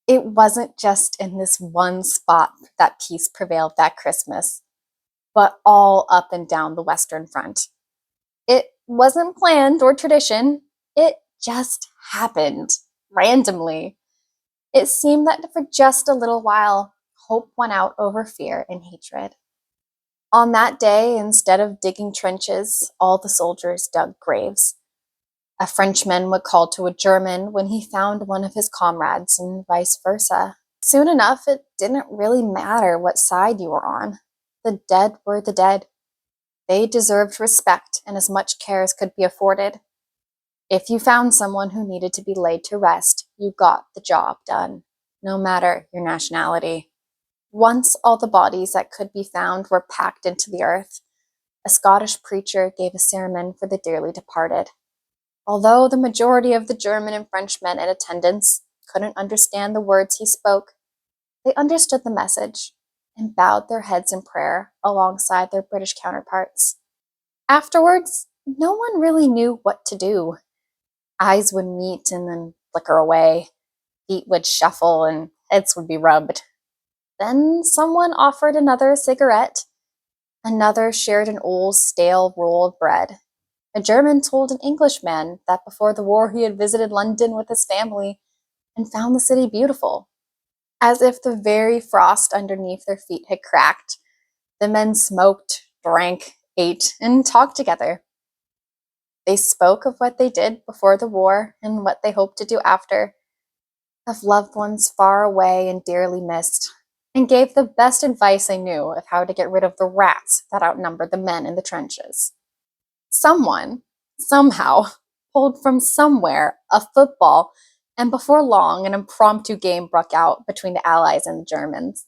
It wasn't just in this one spot that peace prevailed that Christmas, but all up and down the Western Front. It wasn't planned or tradition, it just happened randomly. It seemed that for just a little while, hope won out over fear and hatred. On that day, instead of digging trenches, all the soldiers dug graves. A Frenchman would call to a German when he found one of his comrades, and vice versa. Soon enough, it didn't really matter what side you were on. The dead were the dead. They deserved respect and as much care as could be afforded. If you found someone who needed to be laid to rest, you got the job done, no matter your nationality. Once all the bodies that could be found were packed into the earth, a Scottish preacher gave a sermon for the dearly departed. Although the majority of the German and French men in attendance couldn't understand the words he spoke, they understood the message and bowed their heads in prayer alongside their British counterparts. Afterwards, no one really knew what to do. Eyes would meet and then flicker away, feet would shuffle and heads would be rubbed. Then someone offered another cigarette. Another shared an old, stale roll of bread. A German told an Englishman that before the war he had visited London with his family and found the city beautiful. As if the very frost underneath their feet had cracked, the men smoked, drank, ate, and talked together. They spoke of what they did before the war and what they hoped to do after, of loved ones far away and dearly missed, and gave the best advice they knew of how to get rid of the rats that outnumbered the men in the trenches. Someone, somehow, pulled from somewhere a football, and before long an impromptu game broke out between the Allies and the Germans.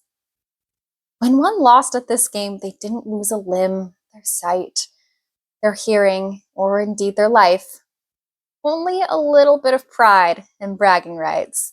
When one lost at this game, they didn't lose a limb, their sight, their hearing, or indeed their life. Only a little bit of pride and bragging rights.